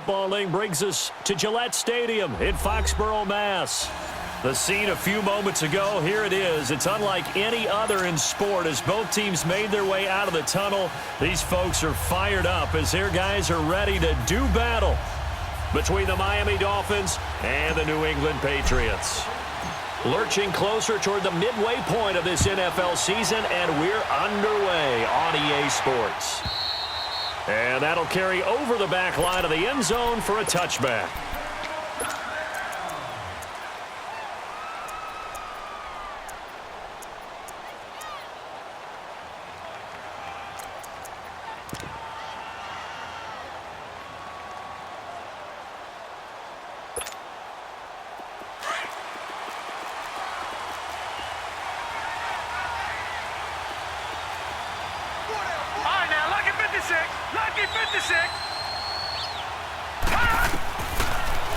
football league brings us to Gillette Stadium in Foxborough, Mass. The scene a few moments ago, here it is. It's unlike any other in sport as both teams made their way out of the tunnel. These folks are fired up as their guys are ready to do battle between the Miami Dolphins and the New England Patriots. Lurching closer toward the midway point of this NFL season, and we're underway on EA Sports. And that'll carry over the back line of the end zone for a touchback.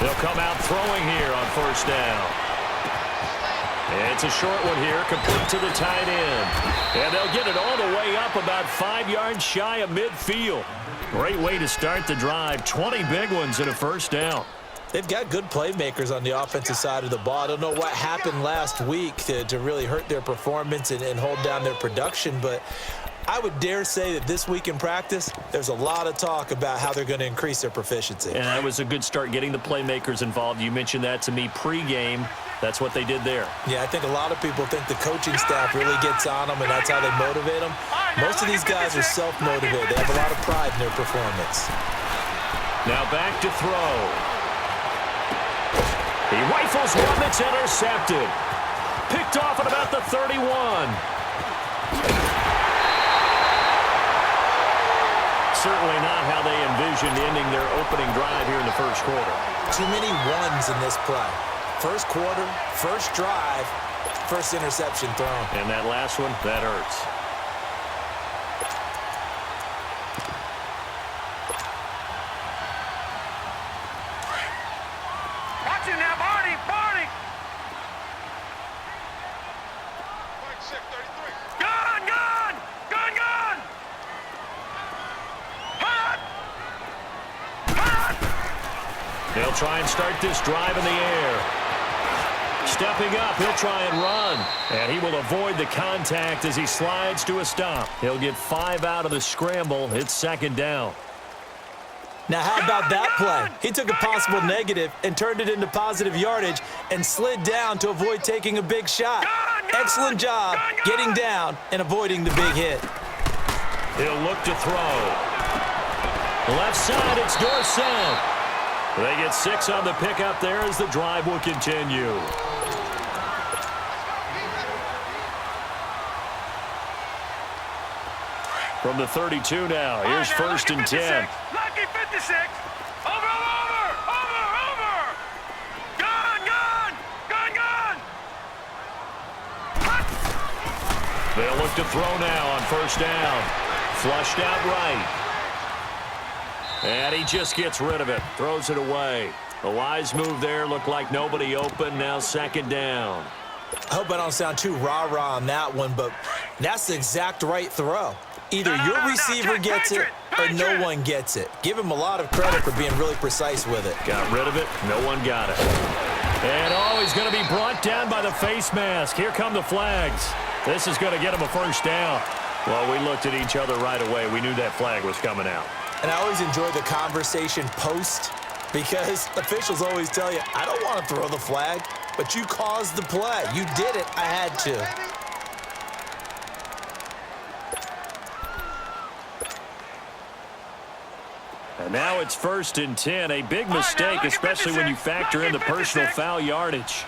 They'll come out throwing here on first down. It's a short one here, complete to the tight end. And they'll get it all the way up about 5 yards shy of midfield. Great way to start the drive. 20 big ones and a first down. They've got good playmakers on the offensive side of the ball. I don't know what happened last week to really hurt their performance and hold down their production, but I would dare say that this week in practice, there's a lot of talk about how they're going to increase their proficiency. And that was a good start getting the playmakers involved. You mentioned that to me pregame. That's what they did there. Yeah, I think a lot of people think the coaching staff really gets on them, and that's how they motivate them. Most of these guys are self-motivated. They have a lot of pride in their performance. Now back to throw. He rifles one that's intercepted. Picked off at about the 31. Certainly not how they envisioned ending their opening drive here in the first quarter. Too many ones in this play. First quarter, first drive, first interception thrown. And that last one, that hurts. Watch it now, Barney, Barney! Gun, gun! Gun, gun! Hot! Hot! They'll try and start this drive in the air. Stepping up, he'll try and run. And he will avoid the contact as he slides to a stop. He'll get 5 out of the scramble. It's second down. Now, how about that play? He took a possible negative and turned it into positive yardage and slid down to avoid taking a big shot. Excellent job getting down and avoiding the big hit. He'll look to throw. Left side, it's Dorsett. They get 6 on the pickup there as the drive will continue. From the 32 now, here's first and 10. Lucky 56. Over. Gun, gun! Gun, gun! Hot! They'll look to throw now on first down. Flushed out right. And he just gets rid of it. Throws it away. A wise move there. Looked like nobody open. Now second down. I hope I don't sound too rah-rah on that one, but that's the exact right throw. Either your receiver gets it or no one gets it. Give him a lot of credit for being really precise with it. Got rid of it. No one got it. And he's going to be brought down by the face mask. Here come the flags. This is going to get him a first down. Well, we looked at each other right away. We knew that flag was coming out. And I always enjoy the conversation post because officials always tell you, I don't want to throw the flag, but you caused the play. You did it. I had to. And now it's first and 10. A big mistake, especially when you factor in the personal foul yardage.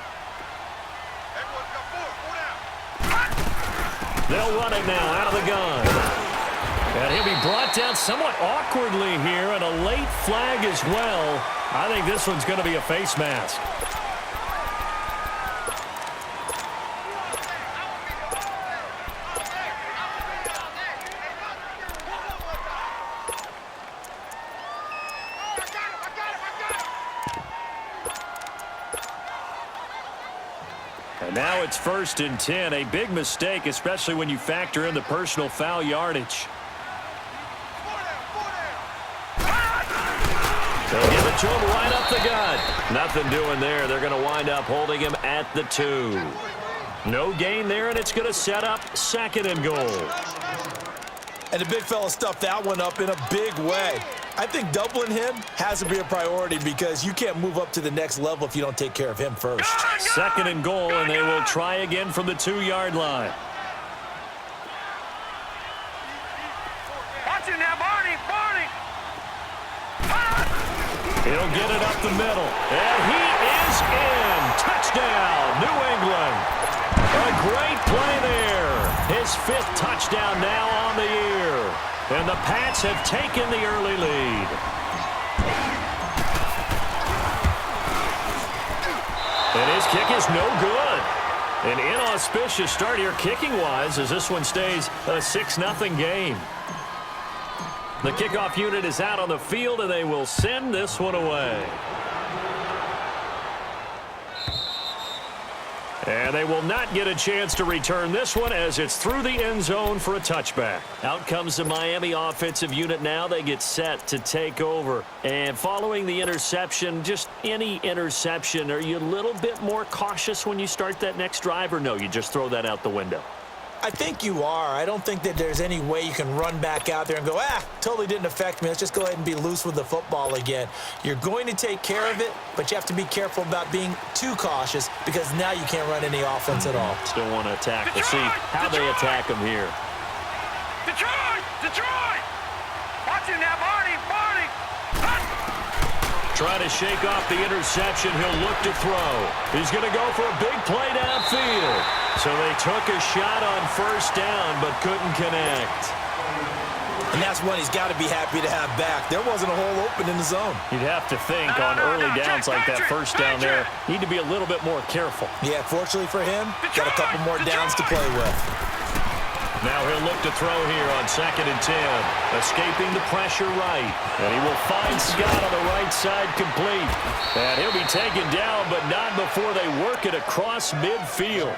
They'll run it now out of the gun. And he'll be brought down somewhat awkwardly here, and a late flag as well. I think this one's going to be a face mask. And now it's first and 10. A big mistake, especially when you factor in the personal foul yardage. They'll give it to him right up the gut. Nothing doing there. They're going to wind up holding him at the 2. No gain there, and it's going to set up 2nd and goal. And the big fella stuffed that one up in a big way. I think doubling him has to be a priority because you can't move up to the next level if you don't take care of him first. 2nd and goal, and they will try again from the 2-yard line. Watch it now, Barney. He'll get it up the middle, and he is in. Touchdown, New England. A great play there. His 5th touchdown now on the year. And the Pats have taken the early lead. And his kick is no good. An inauspicious start here kicking-wise as this one stays a 6-0 game. The kickoff unit is out on the field, and they will send this one away. And they will not get a chance to return this one as it's through the end zone for a touchback. Out comes the Miami offensive unit now. They get set to take over. And following the interception, just any interception, are you a little bit more cautious when you start that next drive, or no, you just throw that out the window? I think you are. I don't think that there's any way you can run back out there and go, totally didn't affect me. Let's just go ahead and be loose with the football again. You're going to take care of it, but you have to be careful about being too cautious because now you can't run any offense at all. Still want to attack. We'll see how they attack him here. Detroit! Watch it now, Barney. Trying to shake off the interception. He'll look to throw. He's going to go for a big play downfield. So they took a shot on 1st down, but couldn't connect. And that's one he's got to be happy to have back. There wasn't a hole open in the zone. You'd have to think on early downs like that 1st down there, need to be a little bit more careful. Yeah, fortunately for him, got a couple more downs to play with. Now he'll look to throw here on 2nd and 10. Escaping the pressure right. And he will find Scott on the right side complete. And he'll be taken down, but not before they work it across midfield.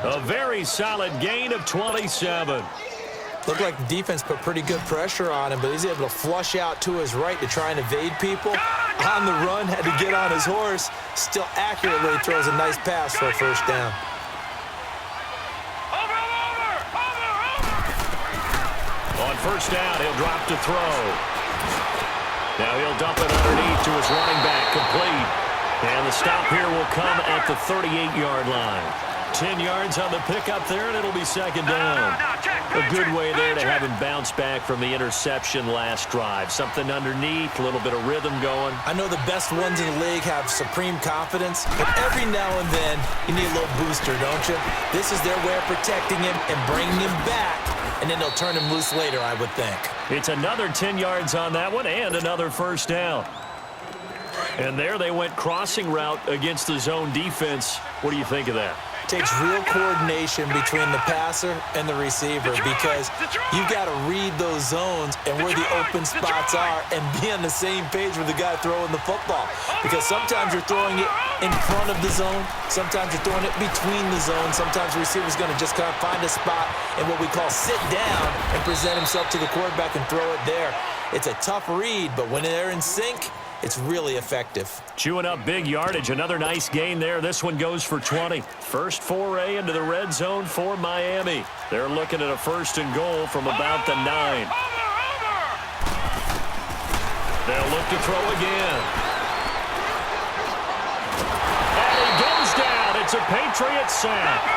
A very solid gain of 27. Looked like the defense put pretty good pressure on him, but he's able to flush out to his right to try and evade people. On the run, had to get on his horse. Still accurately throws a nice pass for a 1st down. On 1st down, he'll drop to throw. Now he'll dump it underneath to his running back, complete. And the stop here will come at the 38-yard line. 10 yards on the pickup there, and it'll be 2nd down. A good way there to have him bounce back from the interception last drive. Something underneath, a little bit of rhythm going. I know the best ones in the league have supreme confidence, but every now and then you need a little booster, don't you? This is their way of protecting him and bringing him back, and then they'll turn him loose later, I would think. It's another 10 yards on that one and another 1st down. And there they went crossing route against the zone defense. What do you think of that? Takes real coordination between the passer and the receiver because you've got to read those zones and where the open spots are and be on the same page with the guy throwing the football. Because sometimes you're throwing it in front of the zone. Sometimes you're throwing it between the zones. Sometimes the receiver's going to just kind of find a spot and what we call sit down and present himself to the quarterback and throw it there. It's a tough read, but when they're in sync, it's really effective. Chewing up big yardage. Another nice gain there. This one goes for 20. First foray into the red zone for Miami. They're looking at a 1st and goal from about the 9. They'll look to throw again. And he goes down. It's a Patriot sack.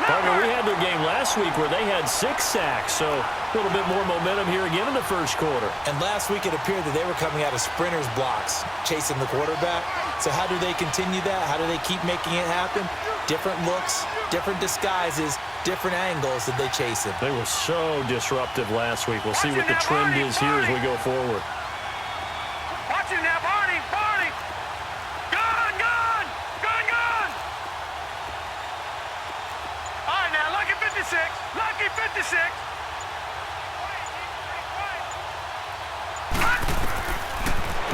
Partner, we had their game last week where they had 6 sacks, so a little bit more momentum here again in the 1st quarter. And last week it appeared that they were coming out of sprinters blocks, chasing the quarterback. So how do they continue that? How do they keep making it happen? Different looks, different disguises, different angles that they chase him. They were so disruptive last week. We'll see what the trend is here as we go forward. Watch it now, Barney. All right, now, lucky 56. Lucky 56.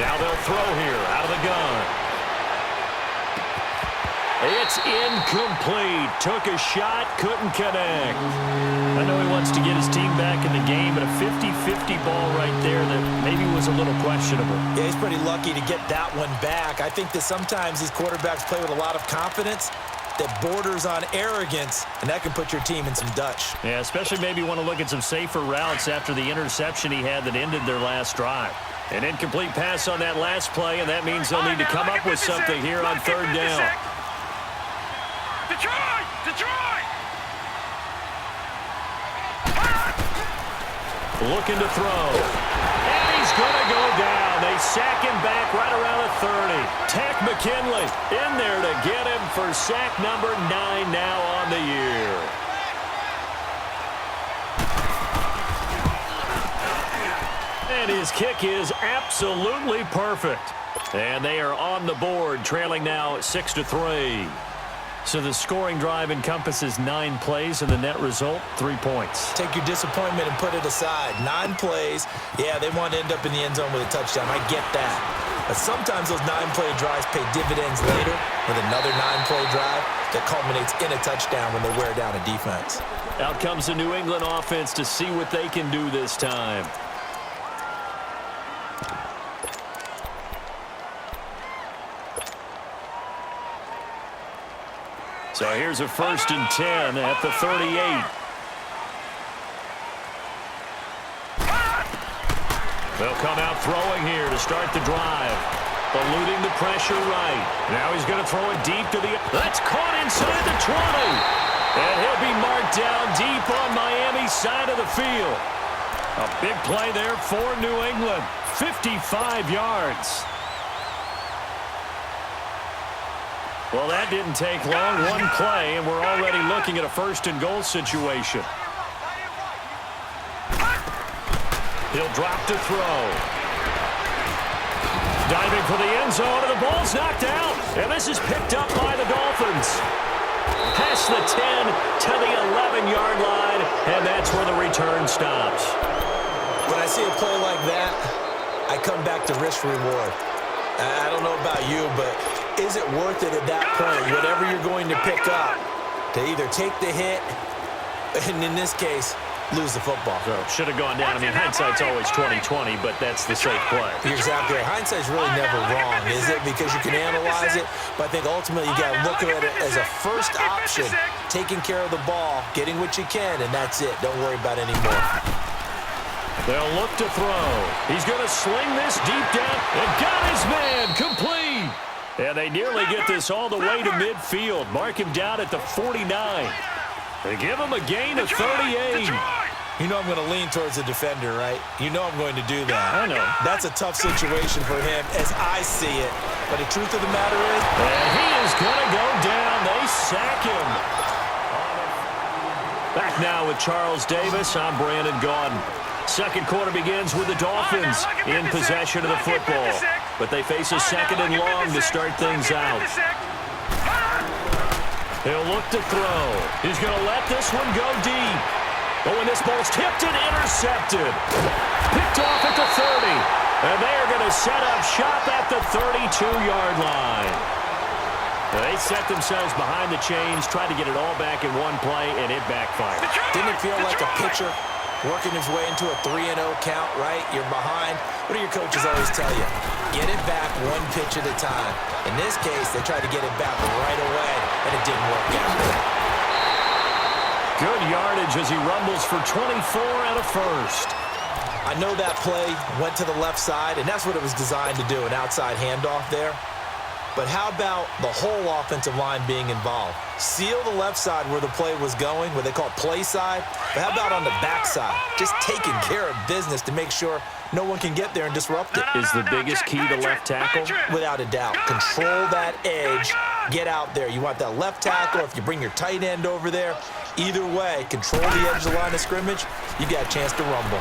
Now they'll throw here out of the gun. That's incomplete. Took a shot, couldn't connect. I know he wants to get his team back in the game, but a 50-50 ball right there that maybe was a little questionable. Yeah, he's pretty lucky to get that one back. I think that sometimes these quarterbacks play with a lot of confidence that borders on arrogance, and that can put your team in some Dutch. Yeah, especially maybe want to look at some safer routes after the interception he had that ended their last drive. An incomplete pass on that last play, and that means they'll need to come up with something here on third down. Detroit! Detroit! Looking to throw. And he's going to go down. They sack him back right around the 30. Tack McKinley in there to get him for sack number 9 now on the year. And his kick is absolutely perfect. And they are on the board, trailing now 6-3. So the scoring drive encompasses 9 plays, and the net result, 3 points. Take your disappointment and put it aside. 9 plays. Yeah, they want to end up in the end zone with a touchdown. I get that. But sometimes those 9-play drives pay dividends later with another 9-play drive that culminates in a touchdown when they wear down a defense. Out comes the New England offense to see what they can do this time. So here's a 1st and 10 at the 38. They'll come out throwing here to start the drive. Eluding the pressure right. Now he's going to throw it deep to the... That's caught inside the 20. And he'll be marked down deep on Miami's side of the field. A big play there for New England. 55 yards. Well, that didn't take long. One play, and we're already looking at a 1st and goal situation. He'll drop to throw. Diving for the end zone, and the ball's knocked out. And this is picked up by the Dolphins. Past the 10 to the 11-yard line, and that's where the return stops. When I see a play like that, I come back to risk-reward. I don't know about you, but is it worth it at that point, whatever you're going to pick up, to either take the hit, and in this case, lose the football? So, should have gone down. I mean, hindsight's always 20/20, but that's the safe play. You're exactly right. Hindsight's really never wrong, is it? Because you can analyze it, but I think ultimately you got to look at it as a first option, taking care of the ball, getting what you can, and that's it. Don't worry about any more. They'll look to throw. He's going to sling this deep down and got his man complete. And they nearly get this all the way to midfield. Mark him down at the 49. They give him a gain of 38. You know I'm going to lean towards the defender, right? You know I'm going to do that. I know. That's a tough situation for him as I see it. But the truth of the matter is... And he is going to go down. They sack him. Back now with Charles Davis. I'm Brandon Gaudin. Second quarter begins with the Dolphins in possession of the football. But they face a 2nd and long to start things out. He'll look to throw. He's going to let this one go deep. But when this ball's tipped and intercepted. Picked off at the 30. And they are going to set up shop at the 32-yard line. They set themselves behind the chains, tried to get it all back in one play, and it backfired. Didn't it feel like a pitcher working his way into a 3-0 count, right? You're behind. What do your coaches always tell you? Get it back one pitch at a time. In this case, they tried to get it back right away, and it didn't work out. Good yardage as he rumbles for 24 and a 1st. I know that play went to the left side, and that's what it was designed to do, an outside handoff there. But how about the whole offensive line being involved? Seal the left side where the play was going, what they call play side. But how about on the back side? Just taking care of business to make sure no one can get there and disrupt it. Is the biggest key to left tackle? Without a doubt. Control that edge. Get out there. You want that left tackle. If you bring your tight end over there, either way, control the edge of the line of scrimmage, you got a chance to rumble.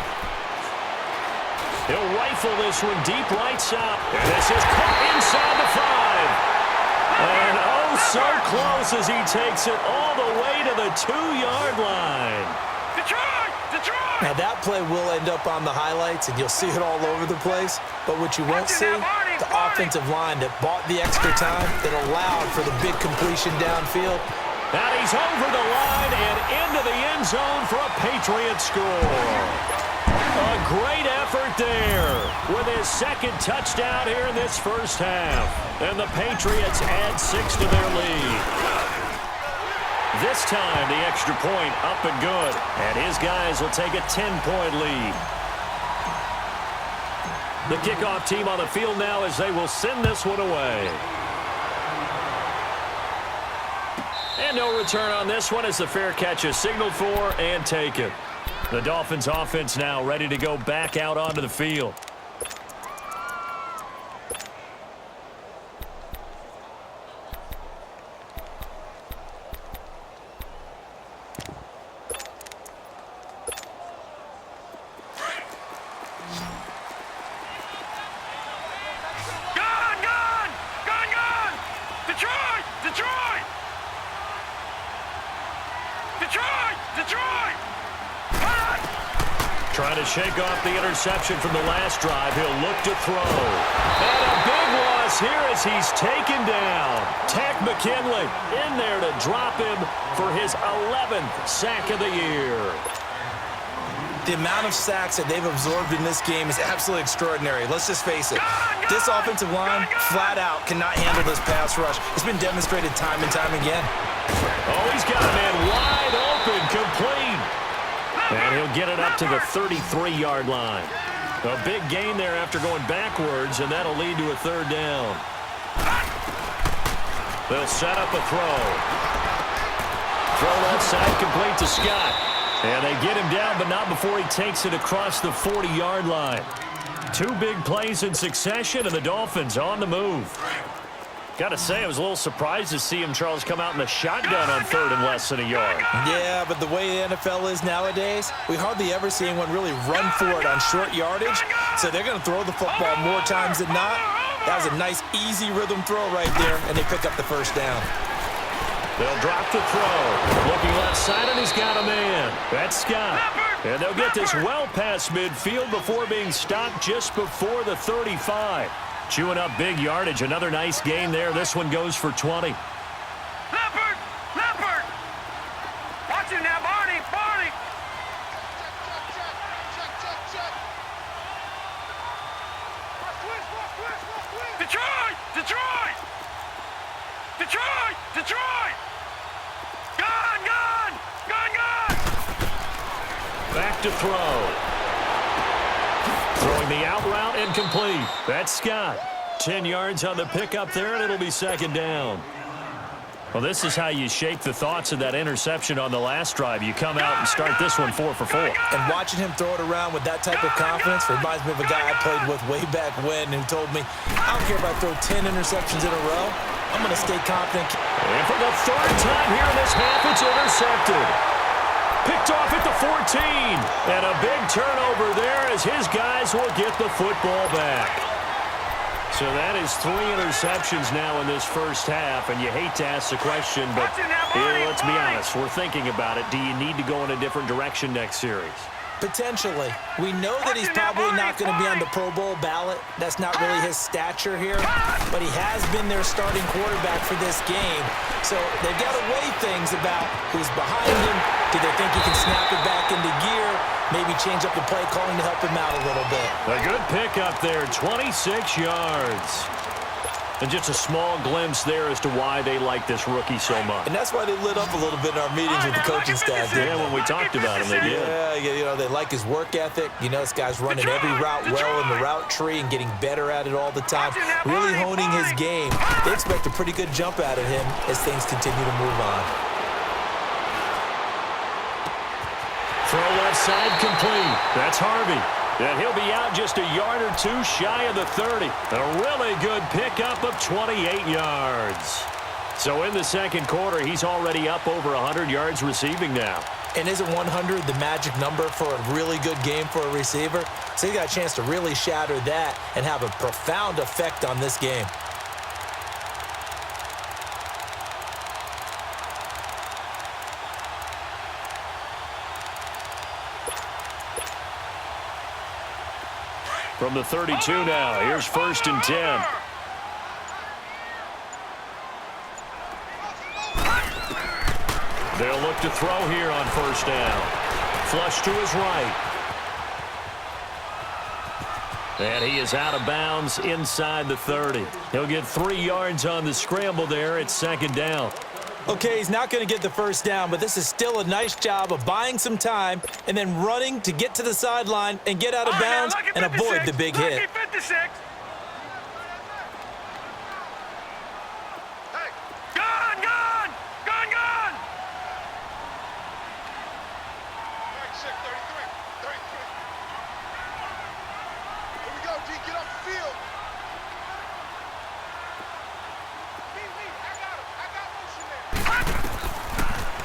He'll rifle this one deep right side. And this is caught inside the 5. And oh, so close as he takes it all the way to the 2-yard line. Detroit! Now, that play will end up on the highlights, and you'll see it all over the place. But what you won't see the offensive line that bought the extra time, that allowed for the big completion downfield. And he's over the line and into the end zone for a Patriot score. A great effort there with his second touchdown here in this first half. And the Patriots add 6 to their lead. This time, the extra point up and good. And his guys will take a 10-point lead. The kickoff team on the field now as they will send this one away. And no return on this one as the fair catch is signaled for and taken. The Dolphins offense now ready to go back out onto the field. Trying to shake off the interception from the last drive. He'll look to throw. And a big loss here as he's taken down. Tech McKinley in there to drop him for his 11th sack of the year. The amount of sacks that they've absorbed in this game is absolutely extraordinary. Let's just face it. This offensive line, flat out, cannot handle this pass rush. It's been demonstrated time and time again. Oh, he's got a man wide open, complete. And he'll get it up to the 33-yard line. A big gain there after going backwards, and that'll lead to a third down. They'll set up a throw. Throw outside, complete to Scott. And they get him down, but not before he takes it across the 40-yard line. 2 big plays in succession, and the Dolphins on the move. Got to say, I was a little surprised to see him, Charles, come out in the shotgun on third and less than a yard. Yeah, but the way the NFL is nowadays, we hardly ever see anyone really run for it on short yardage. So they're going to throw the football more times than not. That was a nice, easy rhythm throw right there, and they pick up the first down. They'll drop the throw. Looking left side, and he's got a man. That's Scott. And they'll get this well past midfield before being stopped just before the 35. Chewing up big yardage. Another nice gain there. This one goes for 20. Leopard! Leopard! Watch him now, Barney! Barney! Detroit! Detroit! Detroit! Detroit! Gun! Gun! Gun! Gun! Back to throw. Throwing the out route incomplete. That's Scott. 10 yards on the pickup there, and it'll be second down. Well, this is how you shape the thoughts of that interception on the last drive. You come out and start this one 4 for 4. And watching him throw it around with that type of confidence reminds me of a guy I played with way back when who told me, I don't care if I throw 10 interceptions in a row, I'm going to stay confident. And for the third time here in this half, it's intercepted. Picked off at the 14. And a big turnover there as his guys will get the football back. So that is 3 interceptions now in this first half. And you hate to ask the question, but let's be honest. We're thinking about it. Do you need to go in a different direction next series? Potentially. We know that he's probably not going to be on the Pro Bowl ballot. That's not really his stature here. But he has been their starting quarterback for this game. So they've got to weigh things about who's behind him. Do they think he can snap it back into gear? Maybe change up the play calling to help him out a little bit. A good pickup there, 26 yards. And just a small glimpse there as to why they like this rookie so much. And that's why they lit up a little bit in our meetings with the coaching staff. Yeah, when we talked about him, they did. Yeah, you know, they like his work ethic. You know, this guy's running every route well in the route tree and getting better at it all the time. Really honing his game. They expect a pretty good jump out of him as things continue to move on. Throw left side complete. That's Harvey. And he'll be out just a yard or two shy of the 30. And a really good pickup of 28 yards. So in the second quarter, he's already up over 100 yards receiving now. And isn't 100 the magic number for a really good game for a receiver? So he got a chance to really shatter that and have a profound effect on this game. From the 32 now, here's 1st and 10. They'll look to throw here on 1st down. Flush to his right. And he is out of bounds inside the 30. He'll get 3 yards on the scramble there at 2nd down. Okay, he's not going to get the 1st down, but this is still a nice job of buying some time and then running to get to the sideline and get out of bounds and avoid the big hit.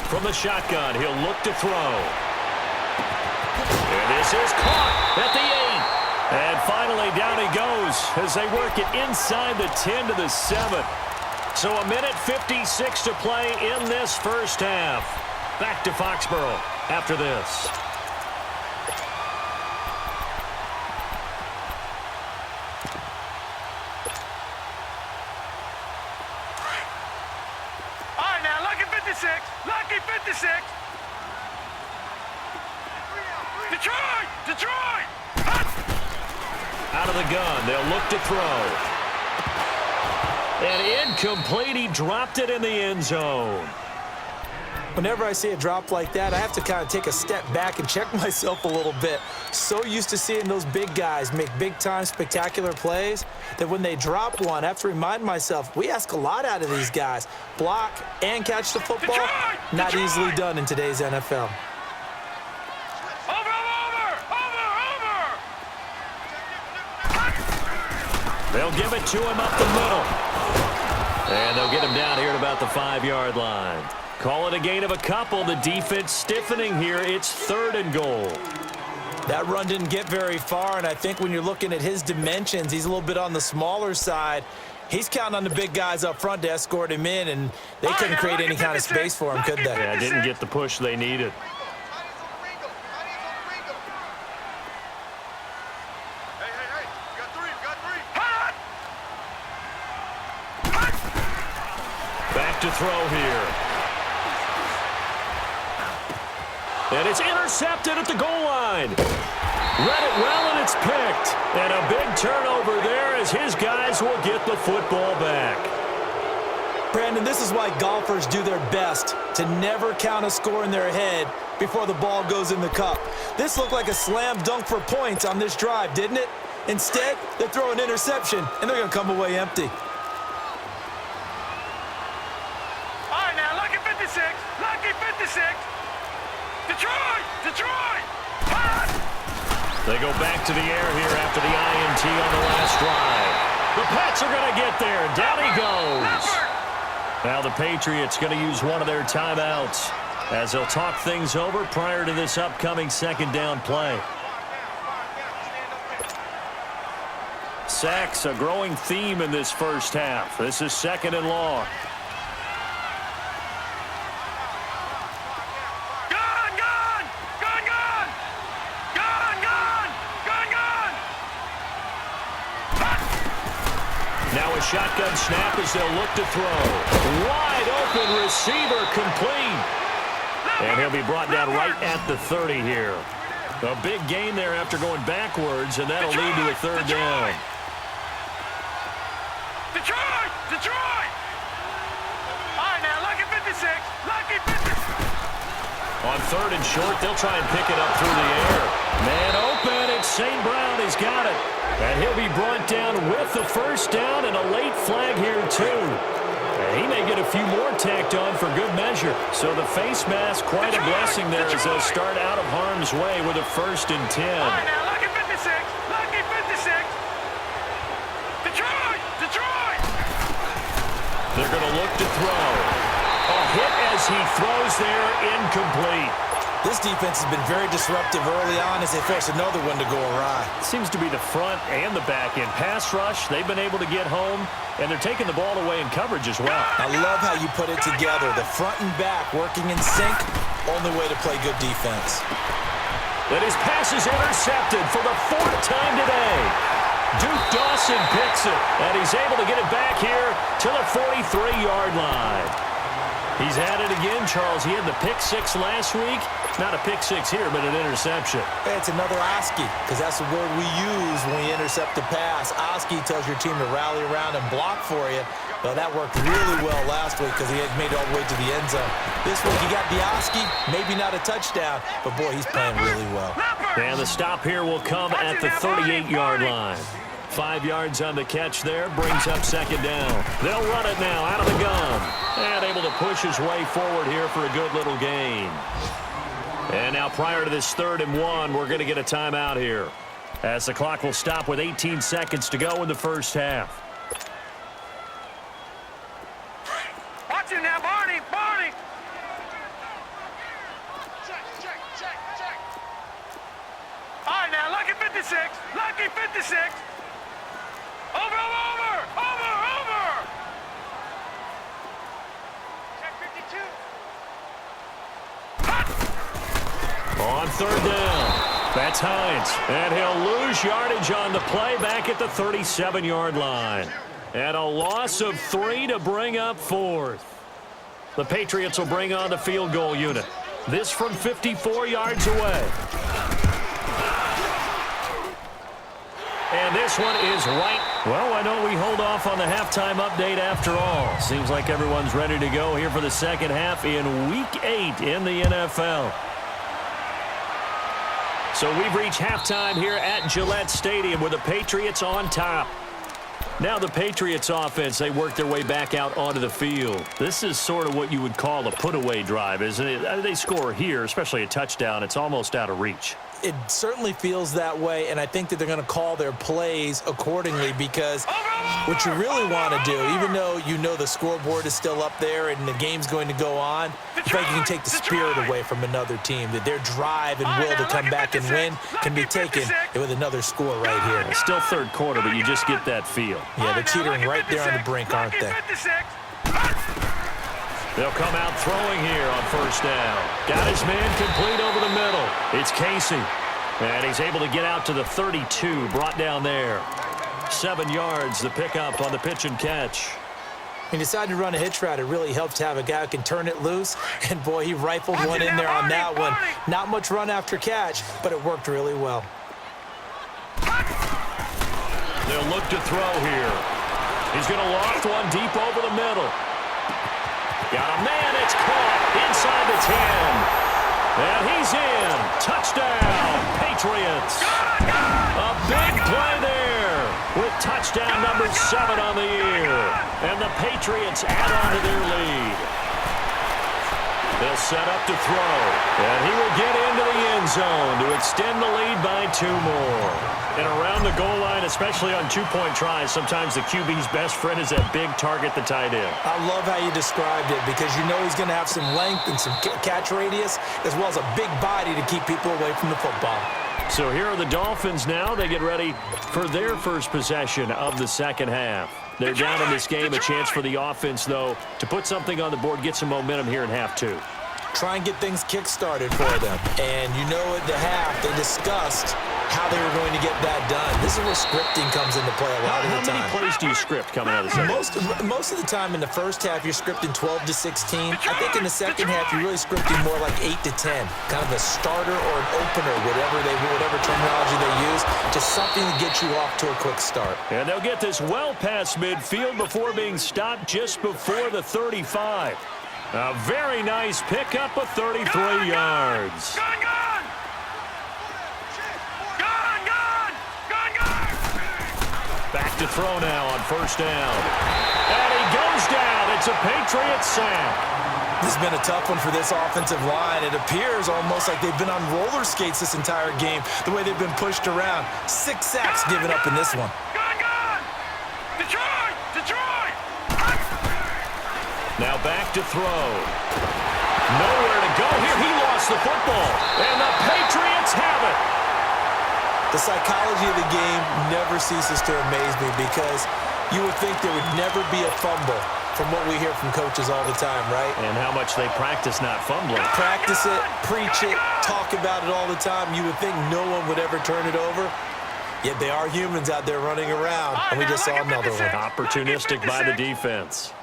From the shotgun, he'll look to throw. And this is caught at the 8. And finally, down he goes as they work it inside the 10 to the 7. So a minute 56 to play in this 1st half. Back to Foxborough after this. Lucky 56. Detroit! Detroit! Out of the gun, they'll look to throw. And incomplete, he dropped it in the end zone. Whenever I see a drop like that, I have to kind of take a step back and check myself a little bit. So used to seeing those big guys make big-time spectacular plays that when they drop one, I have to remind myself, we ask a lot out of these guys. Block and catch the football, not easily done in today's NFL. They'll give it to him up the middle. And they'll get him down here at about the 5-yard line. Call it a gain of a couple. The defense stiffening here. It's 3rd and goal. That run didn't get very far, and I think when you're looking at his dimensions, he's a little bit on the smaller side. He's counting on the big guys up front to escort him in, and they couldn't create any kind of space for him, could they? Yeah, didn't get the push they needed. Back to throw here. And it's intercepted at the goal line. Read it well, and it's picked. And a big turnover there as his guys will get the football back. Brandon, this is why golfers do their best to never count a score in their head before the ball goes in the cup. This looked like a slam dunk for points on this drive, didn't it? Instead, they throw an interception, and they're going to come away empty. All right, now, lucky 56. Lucky 56. Detroit! Detroit! They go back to the air here after the INT on the last drive. The Pats are going to get there. Down he goes. Now the Patriots going to use one of their timeouts as they'll talk things over prior to this upcoming 2nd down play. Sacks, a growing theme in this 1st half. This is 2nd and long. Shotgun snap as they'll look to throw. Wide open receiver complete. And he'll be brought down right at the 30 here. A big gain there after going backwards, and that'll lead to a 3rd down. Detroit! Detroit! All right, now, lucky 56. Lucky 56. On 3rd and short, they'll try and pick it up through the air. Man open, it's St. Brown. He's got it. And he'll be brought down with the 1st down and a late flag here, too. And he may get a few more tacked on for good measure. So the face mask, quite a blessing there as they'll start out of harm's way with a 1st and 10. All right, now, lucky 56. Lucky 56. Detroit! Detroit! They're going to look to throw. A hit as he throws there, incomplete. This defense has been very disruptive early on as they force another one to go awry. Seems to be the front and the back end. Pass rush, they've been able to get home, and they're taking the ball away in coverage as well. I love how you put it together. The front and back working in sync, only way to play good defense. And his pass is intercepted for the 4th time today. Duke Dawson picks it, and he's able to get it back here to the 43-yard line. He's at it again, Charles. He had the pick 6 last week. Not a pick 6 here, but an interception. Hey, it's another Oski, because that's the word we use when we intercept a pass. Oski tells your team to rally around and block for you. Well, that worked really well last week because he had made it all the way to the end zone. This week, you got the Oski, maybe not a touchdown, but boy, he's playing really well. And the stop here will come at the 38-yard line. 5 yards on the catch there, brings up 2nd down. They'll run it now out of the gun. And able to push his way forward here for a good little gain. And now prior to this 3rd and 1, we're going to get a timeout here, as the clock will stop with 18 seconds to go in the first half. Watch him now, Barney, Barney. Check. All right, now, lucky 56, lucky 56. Over. Check 52. On 3rd down, that's Hines. And he'll lose yardage on the play back at the 37-yard line. And a loss of 3 to bring up 4th. The Patriots will bring on the field goal unit. This from 54 yards away. And this one is right. Well, why don't we hold off on the halftime update after all? Seems like everyone's ready to go here for the second half in Week 8 in the NFL. So we've reached halftime here at Gillette Stadium with the Patriots on top. Now the Patriots offense, they work their way back out onto the field. This is sort of what you would call a put-away drive, isn't it? They score here, especially a touchdown. It's almost out of reach. It certainly feels that way, and I think that they're going to call their plays accordingly, because what you really want to do, even though you know the scoreboard is still up there and the game's going to go on, I think you can take the spirit away from another team, that their drive and will to come back and win can be taken with another score right here. It's still 3rd quarter, but you just get that feel. Yeah, they're teetering right there on the brink, aren't they? They'll come out throwing here on 1st down. Got his man complete over the middle. It's Casey. And he's able to get out to the 32, brought down there. 7 yards, the pickup on the pitch and catch. He decided to run a hitch route. It really helps to have a guy who can turn it loose. And, boy, he rifled one in there on that one. Not much run after catch, but it worked really well. They'll look to throw here. He's going to loft one deep over the middle. Got a man, it's caught inside the 10. And he's in. Touchdown, Patriots. A big play there with touchdown number 7 on the year. And the Patriots add on to their lead. They'll set up to throw. And he will get into the end zone to extend the lead by 2 more. And around the goal line, especially on 2-point tries, sometimes the QB's best friend is that big target, the tight end. I love how you described it, because you know he's going to have some length and some catch radius, as well as a big body to keep people away from the football. So here are the Dolphins now. They get ready for their first possession of the second half. They're down in this game. A chance for the offense, though, to put something on the board, get some momentum here in half 2. Try and get things kick-started for them. And you know at the half, they discussed how they were going to get that done. This is where scripting comes into play a lot of the time. How many plays do you script coming out of the second? Most of the time in the first half, you're scripting 12 to 16. I think in the second half, you're really scripting more like 8 to 10. Kind of a starter or an opener, whatever terminology they use. Just something to get you off to a quick start. And they'll get this well past midfield before being stopped just before the 35. A very nice pickup of 33 yards. Back to throw now on 1st down. And he goes down. It's a Patriots sack. This has been a tough one for this offensive line. It appears almost like they've been on roller skates this entire game, the way they've been pushed around. 6 sacks given up in this one. Detroit! Now back to throw. Nowhere to go here. He lost the football. And the Patriots have it. The psychology of the game never ceases to amaze me, because You would think there would never be a fumble from what we hear from coaches all the time, right? And how much they practice not fumbling. Practice it, preach it, talk about it all the time. You would think no one would ever turn it over. Yet they are humans out there running around, and we just saw another one. Opportunistic by the defense.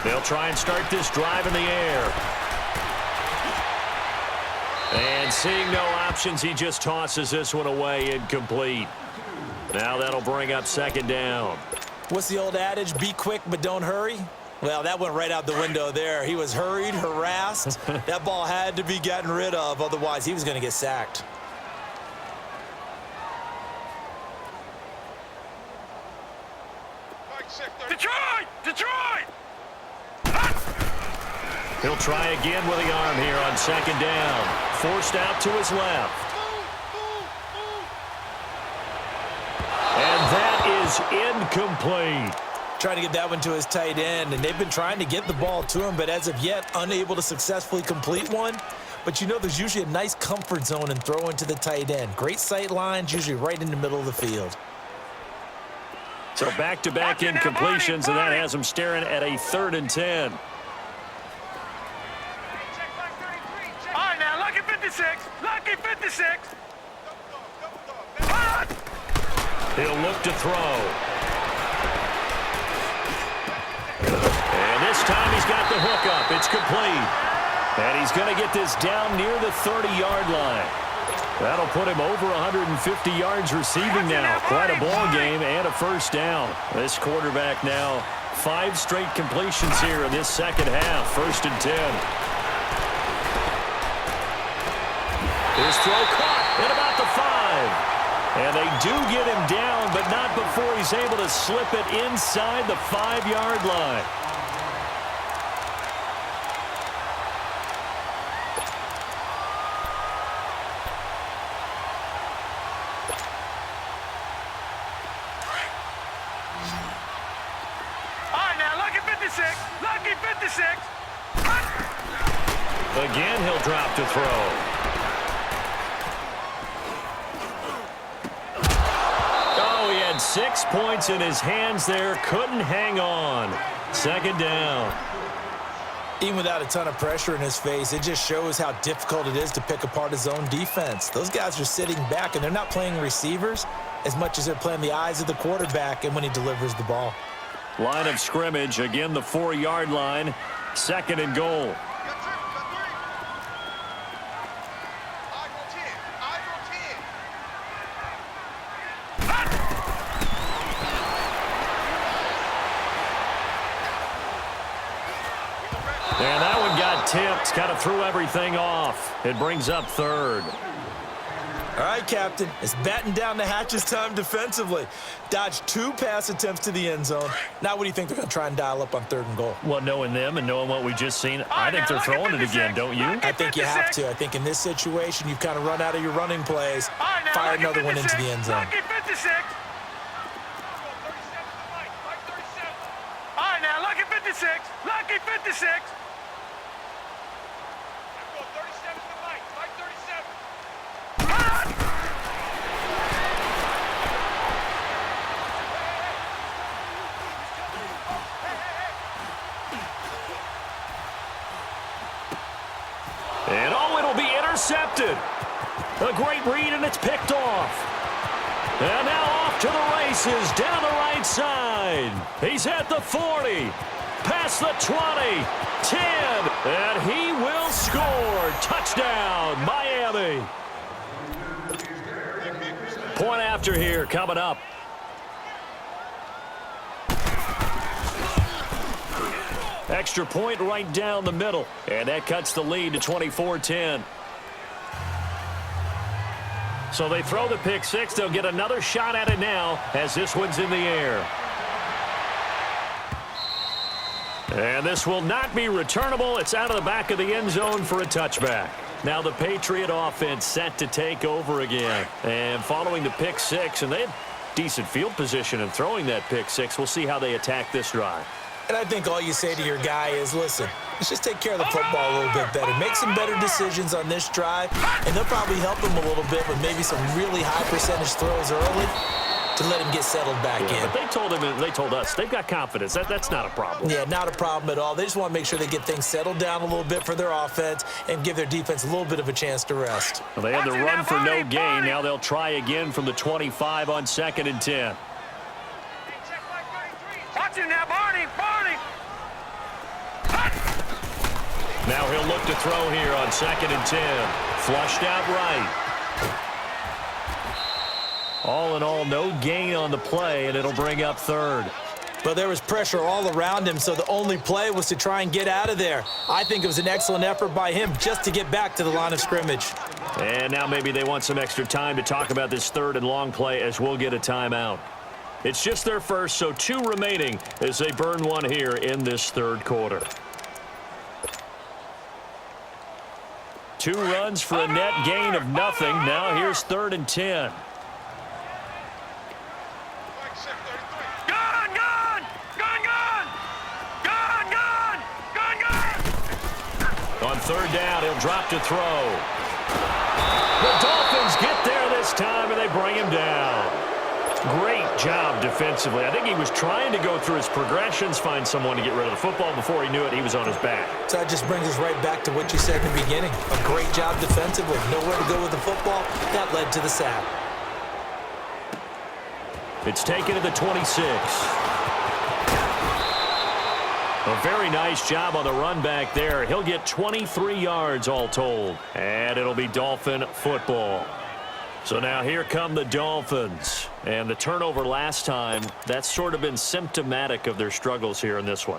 They'll try and start this drive in the air. And seeing no options, he just tosses this one away incomplete. Now that'll bring up second down. What's the old adage? Be quick, but don't hurry? Well, that went right out the window there. He was hurried, harassed. That ball had to be gotten rid of, otherwise he was going to get sacked. Detroit! Detroit! He'll try again with the arm here on second down. Forced out to his left. And that is incomplete. Trying to get that one to his tight end, and they've been trying to get the ball to him, but as of yet, unable to successfully complete one. But you know there's usually a nice comfort zone in throwing to the tight end. Great sight lines, usually right in the middle of the field. So back-to-back incompletions, and that has him staring at a 3rd and 10. All right, now, lucky 56. Lucky 56. He'll look to throw. And this time he's got the hook up. It's complete. And he's going to get this down near the 30-yard line. That'll put him over 150 yards receiving now. Quite a ball game and a first down. This quarterback now 5 straight completions here in this second half. 1st and 10. His throw caught at about the 5. And they do get him down, but not before he's able to slip it inside the 5-yard line. All right, now, lucky 56. Lucky 56. Again, he'll drop to throw. He had 6 points in his hands there. Couldn't hang on. 2nd down. Even without a ton of pressure in his face, it just shows how difficult it is to pick apart his own defense. Those guys are sitting back, and they're not playing receivers as much as they're playing the eyes of the quarterback and when he delivers the ball. Line of scrimmage. Again, the 4-yard line. 2nd and goal. And that one got tipped. Kind of threw everything off. It brings up 3rd. All right, Captain. It's batten down the hatches time defensively. Dodged 2 pass attempts to the end zone. Now what do you think they're going to try and dial up on 3rd and goal? Well, knowing them and knowing what we just seen, I think they're throwing it again, don't you? I think you have to. I think in this situation, you've kind of run out of your running plays. Fire another one into the end zone. Lucky 56. All right, now, lucky 56. Lucky 56. And oh, it'll be intercepted. A great read, and it's picked off. And now off to the races down the right side. He's at the 40, past the 20, 10, and he will score. Touchdown, Miami. Point after here coming up. Extra point right down the middle, and that cuts the lead to 24-10. So they throw the pick 6. They'll get another shot at it now as this one's in the air. And this will not be returnable. It's out of the back of the end zone for a touchback. Now the Patriot offense set to take over again. And following the pick 6, and they had decent field position in throwing that pick 6. We'll see how they attack this drive. And I think all you say to your guy is, listen, let's just take care of the football a little bit better. Make some better decisions on this drive, and they'll probably help him a little bit with maybe some really high percentage throws early to let him get settled back in. But they told us they've got confidence. That's not a problem. Yeah, not a problem at all. They just want to make sure they get things settled down a little bit for their offense and give their defense a little bit of a chance to rest. Well, they had the run for no gain. Now they'll try again from the 25 on 2nd and 10. Watch him now, Barney. Now he'll look to throw here on 2nd and 10. Flushed out right. All in all, no gain on the play, and it'll bring up 3rd. But there was pressure all around him, so the only play was to try and get out of there. I think it was an excellent effort by him just to get back to the line of scrimmage. And now maybe they want some extra time to talk about this 3rd and long play as we'll get a timeout. It's just their first, so 2 remaining as they burn one here in this 3rd quarter. 2 runs for a net gain of nothing. Now here's 3rd and 10. On 3rd down, he'll drop to throw. The Dolphins get there this time, and they bring him down. Great job defensively. I think he was trying to go through his progressions, find someone to get rid of the football. Before he knew it, he was on his back. So that just brings us right back to what you said in the beginning. A great job defensively. Nowhere to go with the football. That led to the sack. It's taken to the 26. A very nice job on the run back there. He'll get 23 yards all told. And it'll be Dolphin football. So now here come the Dolphins. And the turnover last time, that's sort of been symptomatic of their struggles here in this one.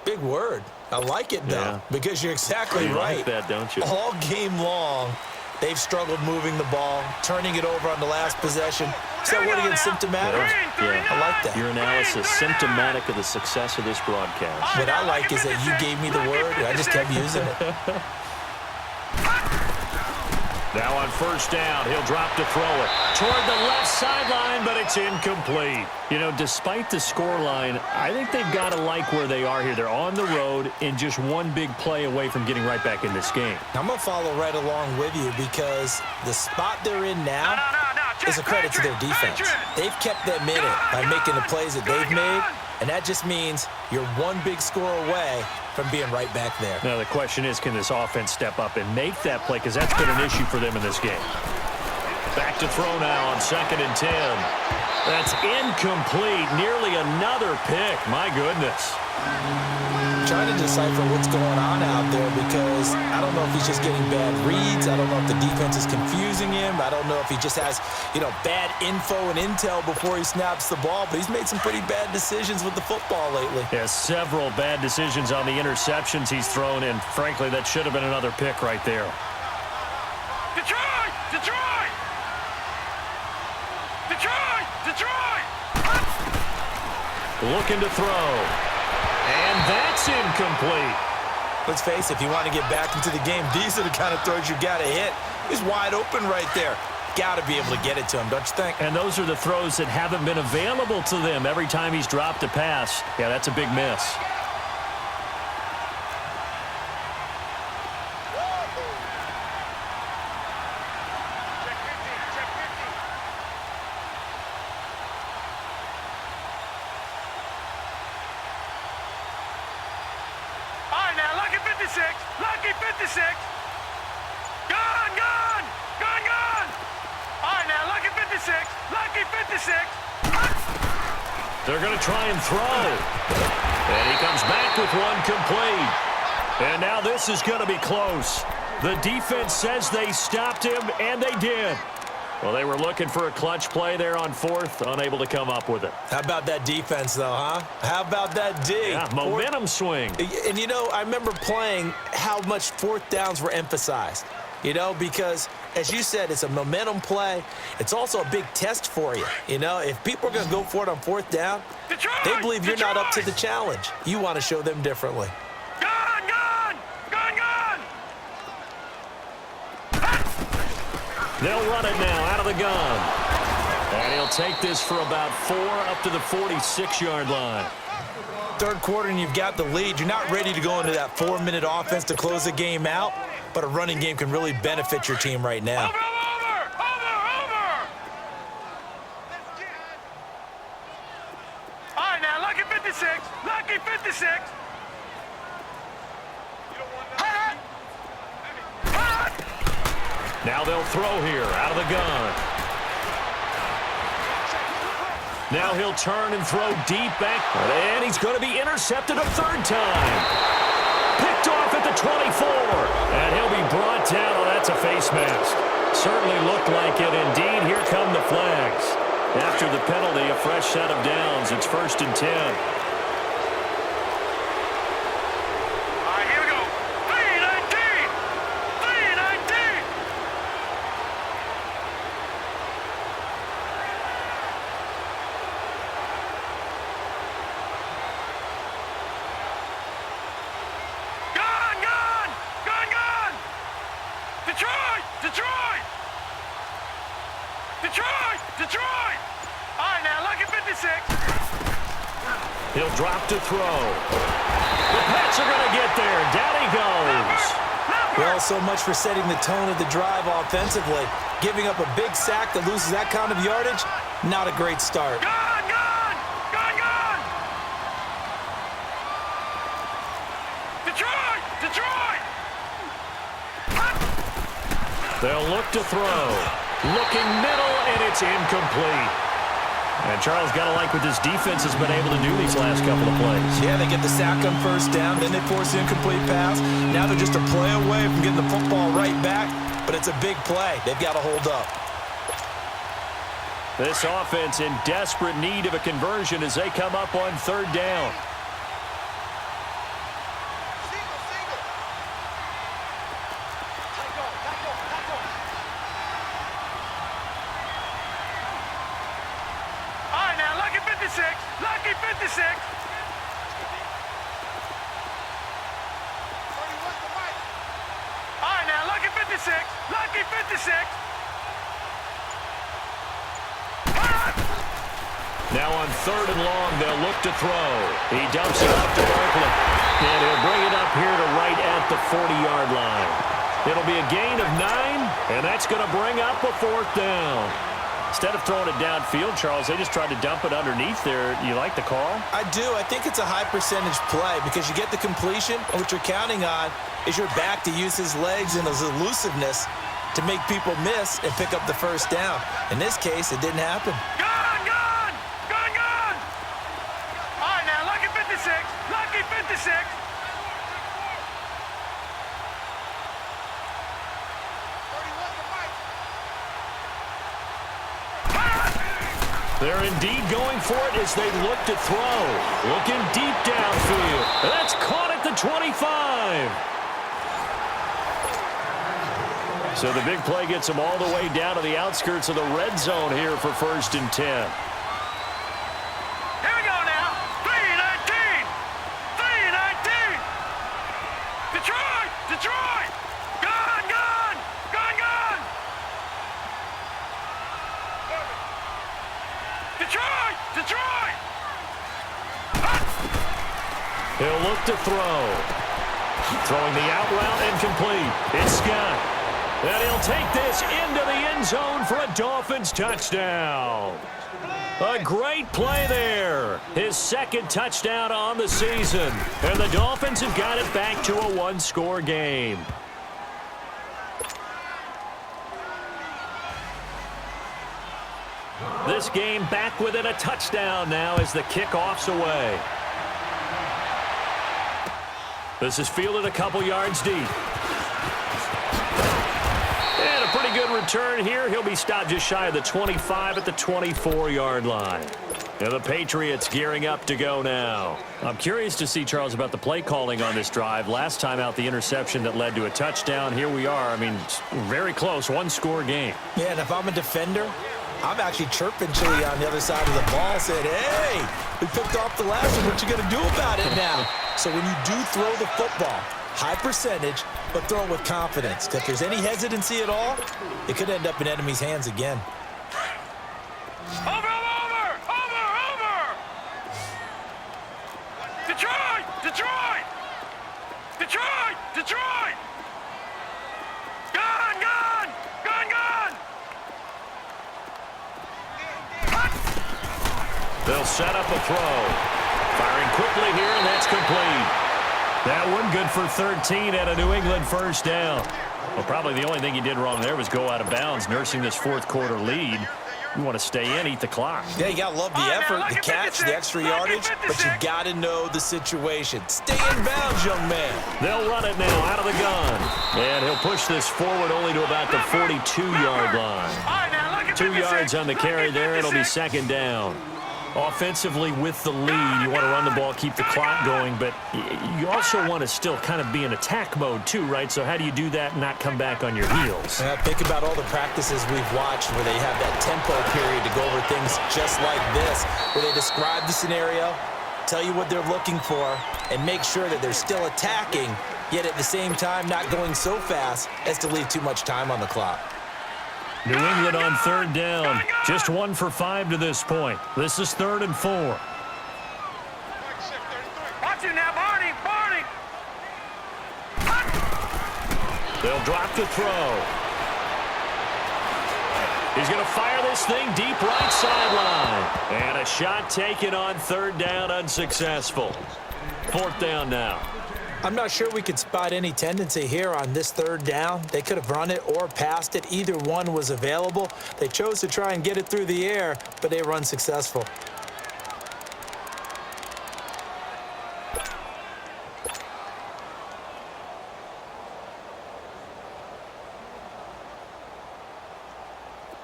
Big word. I like it, though, because you're exactly right. You like that, don't you? All game long, they've struggled moving the ball, turning it over on the last possession. Is that word again, symptomatic? Yeah. I like that. Your analysis, symptomatic of the success of this broadcast. What I like is that you gave me the word, and I just kept using it. Now on 1st down, he'll drop to throw it toward the left sideline, but it's incomplete. You know, despite the scoreline, I think they've got to like where they are here. They're on the road and just one big play away from getting right back in this game. I'm going to follow right along with you because the spot they're in now is a credit to their defense. They've kept them in it by making the plays that they've made, and that just means you're one big score away from being right back there. Now the question is, can this offense step up and make that play? Because that's been an issue for them in this game. Back to throw now on 2nd and 10. That's incomplete. Nearly another pick. My goodness. Trying to decipher what's going on out there because I don't know if he's just getting bad reads. I don't know if the defense is confusing him. I don't know if he just has, bad info and intel before he snaps the ball. But he's made some pretty bad decisions with the football lately. Yeah, several bad decisions on the interceptions he's thrown, and frankly, that should have been another pick right there. Detroit! Detroit! Detroit! Detroit! Looking to throw. And that's incomplete. Let's face it, if you want to get back into the game, these are the kind of throws you got to hit. He's wide open right there. Got to be able to get it to him, don't you think? And those are the throws that haven't been available to them every time he's dropped a pass. Yeah, that's a big miss. Lucky 56. Gone, gone, gone, gone. All right, now, lucky 56. Lucky 56. They're going to try and throw. And he comes back with one complete. And now this is going to be close. The defense says they stopped him, and they did. Well, they were looking for a clutch play there on 4th, unable to come up with it. How about that defense, though, huh? How about that D? Yeah, momentum swing. And, I remember playing how much 4th downs were emphasized, because, as you said, it's a momentum play. It's also a big test for you. If people are going to go for it on 4th down, they believe you're not up to the challenge. You want to show them differently. Gone, gone, gone, gone. They'll run it now out of the gun. And he'll take this for about 4 up to the 46-yard line. third quarter and you've got the lead, you're not ready to go into that 4-minute offense to close the game out, but a running game can really benefit your team right now. Over! All right, now, lucky 56. Lucky 56. Now they'll throw here out of the gun. Now he'll turn and throw deep back. And he's going to be intercepted a third time. Picked off at the 24. And he'll be brought down. Oh, that's a face mask. Certainly looked like it. Indeed, here come the flags. After the penalty, a fresh set of downs. It's 1st and 10. Detroit! All right, now, lucky 56. He'll drop to throw. The Pats are going to get there. Down he goes. Well, so much for setting the tone of the drive offensively. Giving up a big sack that loses that kind of yardage, not a great start. Gone! Detroit! They'll look to throw. Looking middle, and it's incomplete. And Charles, got to like what this defense has been able to do these last couple of plays. Yeah, they get the sack on first down, then they force the incomplete pass. Now they're just a play away from getting the football right back, but it's a big play. They've got to hold up. This offense in desperate need of a conversion as they come up on third down. Lucky 56. All right, now, lucky 56. Lucky 56. Now on third and long, they'll look to throw. He dumps it off to Barkley. And he'll bring it up here to right at the 40-yard line. It'll be a gain of 9, and that's going to bring up a 4th down. Instead of throwing it downfield, Charles, they just tried to dump it underneath there. You like the call? I do. I think it's a high-percentage play because you get the completion, and what you're counting on is your back to use his legs and his elusiveness to make people miss and pick up the first down. In this case, it didn't happen. Gone! All right, now, lucky 56. Lucky 56. They're indeed going for it as they look to throw. Looking deep downfield. That's caught at the 25. So the big play gets them all the way down to the outskirts of the red zone here for 1st and 10. Here we go now. 3-19. 3-19. Detroit! Gone! Detroit! He'll look to throw. Throwing the out route incomplete. It's Scott. And he'll take this into the end zone for a Dolphins touchdown. A great play there. His 2nd touchdown on the season. And the Dolphins have got it back to a 1-score game. This game back within a touchdown now as the kickoff's away. This is fielded a couple yards deep. And a pretty good return here. He'll be stopped just shy of the 25 at the 24-yard line. And the Patriots gearing up to go now. I'm curious to see, Charles, about the play calling on this drive. Last time out, the interception that led to a touchdown. Here we are. I mean, very close, 1-score game. Yeah, and if I'm a defender, I'm actually chirping Chili on the other side of the ball, saying, hey, we picked off the last one. What you going to do about it now? So when you do throw the football, high percentage, but throw it with confidence. If there's any hesitancy at all, it could end up in enemy's hands again. Over! They'll set up a throw. Firing quickly here, and that's complete. That one good for 13 at a New England first down. Well, probably the only thing he did wrong there was go out of bounds, nursing this fourth quarter lead. You want to stay in, eat the clock. Yeah, you got to love the effort, the catch, the extra yardage, but you got to know the situation. Stay in bounds, young man. They'll run it now out of the gun. And he'll push this forward only to about the 42-yard line. 2 yards on the carry there. It'll be second down. Offensively with the lead, you want to run the ball, keep the clock going, but you also want to still kind of be in attack mode too, right? So how do you do that and not come back on your heels? Think about all the practices we've watched where they have that tempo period to go over things just like this, where they describe the scenario, tell you what they're looking for, and make sure that they're still attacking, yet at the same time not going so fast as to leave too much time on the clock. New England on third down. Just 1 for 5 to this point. This is 3rd and 4. Watch it now, Barney. Barney. They'll drop the throw. He's going to fire this thing deep right sideline. And a shot taken on 3rd down, unsuccessful. 4th down now. I'm not sure we could spot any tendency here on this 3rd down. They could have run it or passed it. Either one was available. They chose to try and get it through the air, but they were unsuccessful.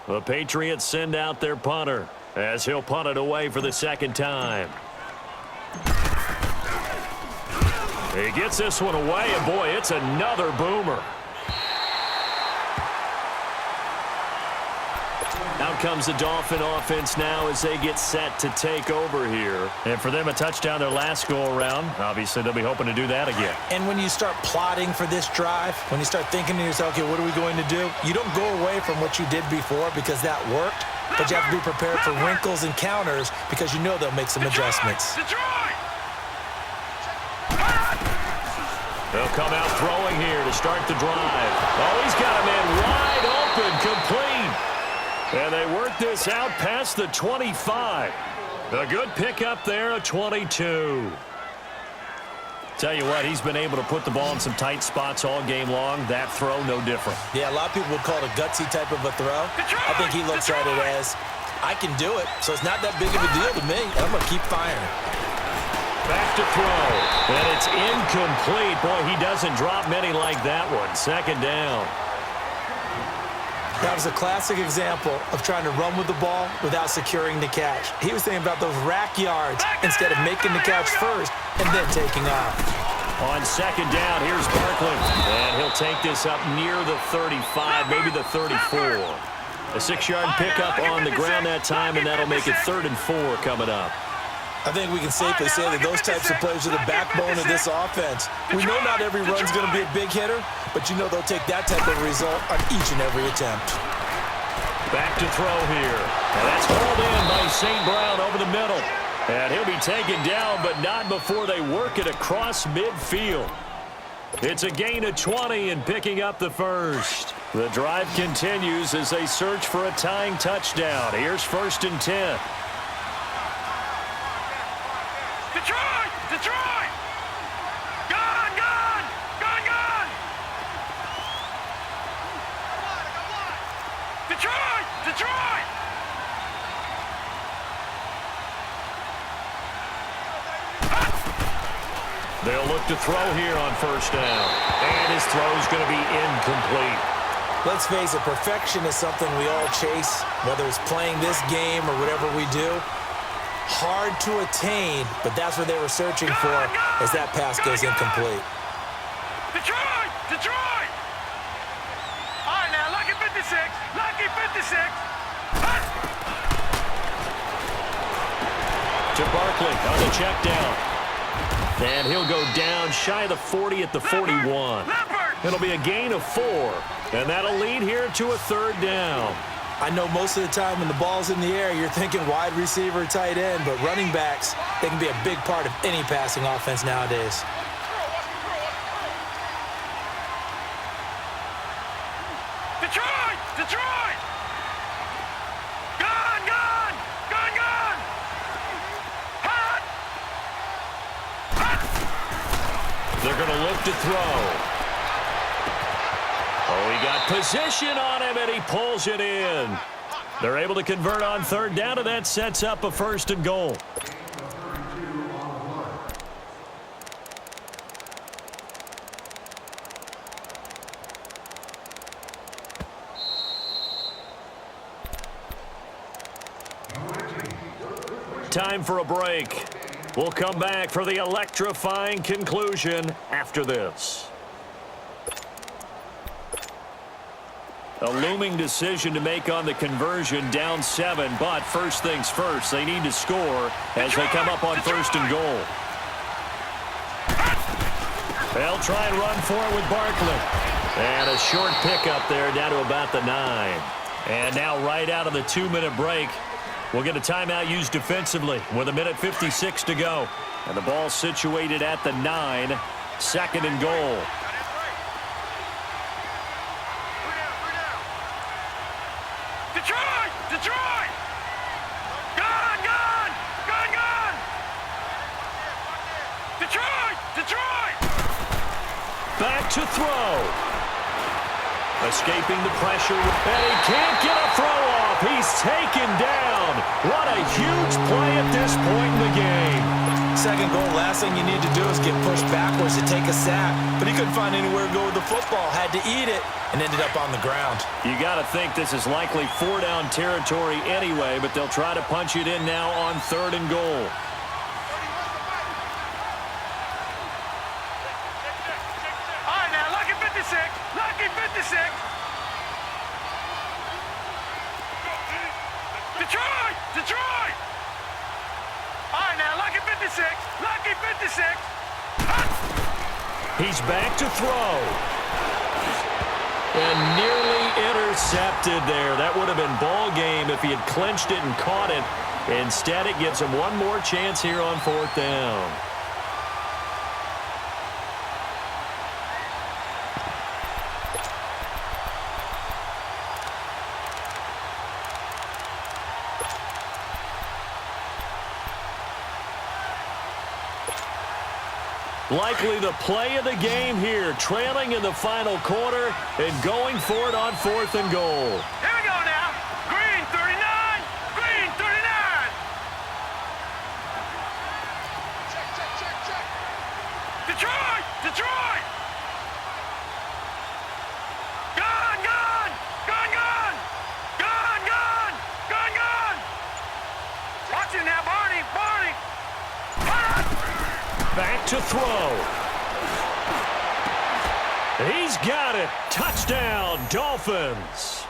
The Patriots send out their punter as he'll punt it away for the 2nd time. He gets this one away, and boy, it's another boomer. Out comes the Dolphin offense now as they get set to take over here. And for them, a touchdown their last go-around. Obviously, they'll be hoping to do that again. And when you start plotting for this drive, when you start thinking to yourself, okay, what are we going to do? You don't go away from what you did before because that worked, but you have to be prepared for wrinkles and counters because you know they'll make some adjustments. They'll come out throwing here to start the drive. Oh, he's got a man wide open, complete. And they work this out past the 25. A good pickup there, a 22. Tell you what, he's been able to put the ball in some tight spots all game long. That throw, no different. Yeah, a lot of people would call it a gutsy type of a throw. I think he looks at it as, I can do it, so it's not that big of a deal to me. I'm going to keep firing. Back to throw, and it's incomplete. Boy, he doesn't drop many like that one. 2nd down. That was a classic example of trying to run with the ball without securing the catch. He was thinking about those rack yards instead of making the catch first and then taking off. On 2nd down, here's Barkley, and he'll take this up near the 35, maybe the 34. A 6-yard pickup on the ground that time, and that'll make it 3rd and 4 coming up. I think we can safely say that those types of players are the backbone of this offense. We know not every run's going to be a big hitter, but you know they'll take that type of result on each and every attempt. Back to throw here. And that's hauled in by St. Brown over the middle. And he'll be taken down, but not before they work it across midfield. It's a gain of 20 and picking up the first. The drive continues as they search for a tying touchdown. Here's 1st and 10. Detroit! Detroit! Gone! Gone! Gone! Gone! Detroit! Detroit! They'll look to throw here on 1st down. And his throw's going to be incomplete. Let's face it, perfection is something we all chase, whether it's playing this game or whatever we do. Hard to attain, but that's what they were searching for as that pass goes incomplete. Detroit! Detroit! All right, now, lucky 56. Lucky 56. To Barkley on the check down. And he'll go down shy of the 40 at the 41. It'll be a gain of 4. And that'll lead here to a 3rd down. I know most of the time when the ball's in the air, you're thinking wide receiver, tight end, but running backs, they can be a big part of any passing offense nowadays. Detroit! Detroit! Gone! Gone! Gone! Gone! to look to throw. Oh, he got position on him, and he pulls it in. They're able to convert on third down, and that sets up a 1st and goal. Time for a break. We'll come back for the electrifying conclusion after this. A looming decision to make on the conversion, down 7, but first things first, they need to score as they come up on 1st and goal. They'll try and run for it with Barkley. And a short pickup there down to about the 9. And now right out of the 2-minute break, we'll get a timeout used defensively with 1:56 to go. And the ball situated at the 9, 2nd and goal. Detroit! Detroit! Gone! Gone! Gone! Gone! Detroit! Detroit! Back to throw. Escaping the pressure, and he can't get a throw off. He's taken down. What a huge play at this point in the game. 2nd goal, last thing you need to do is get pushed backwards to take a sack. But he couldn't find anywhere to go with the football. Had to eat it and ended up on the ground. You got to think this is likely 4-down territory anyway, but they'll try to punch it in now on 3rd and goal. All right, now, lucky 56. Lucky 56. Detroit! Detroit! All right, now, lucky 56. Lucky 56. He's back to throw. And nearly intercepted there. That would have been ball game if he had clinched it and caught it. Instead, it gives him one more chance here on 4th down. Likely the play of the game here, trailing in the final quarter and going for it on 4th and goal. Here we go now. Green 39. Green 39. Check. Detroit! Detroit! Gone! Gone! Gone! Gone! Gone! Gone! Gone! Gone! Watch it now, Barney! Barney! Back to throw. He's got it. Touchdown, Dolphins.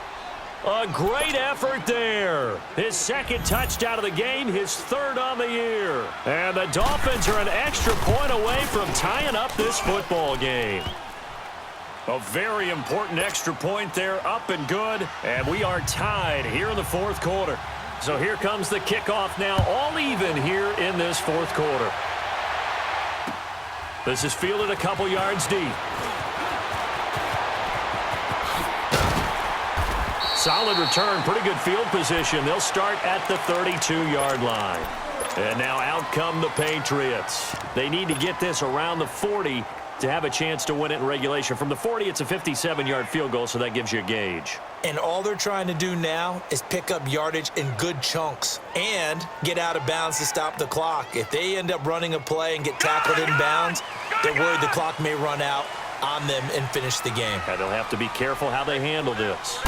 A great effort there. His 2nd touchdown of the game, his 3rd on the year. And the Dolphins are an extra point away from tying up this football game. A very important extra point there, up and good. And we are tied here in the 4th quarter. So here comes the kickoff now, all even here in this 4th quarter. This is fielded a couple yards deep. Solid return, pretty good field position. They'll start at the 32-yard line. And now out come the Patriots. They need to get this around the 40 to have a chance to win it in regulation. From the 40, it's a 57-yard field goal, so that gives you a gauge. And all they're trying to do now is pick up yardage in good chunks and get out of bounds to stop the clock. If they end up running a play and get tackled in bounds, they're worried the clock may run out on them and finish the game. And they'll have to be careful how they handle this.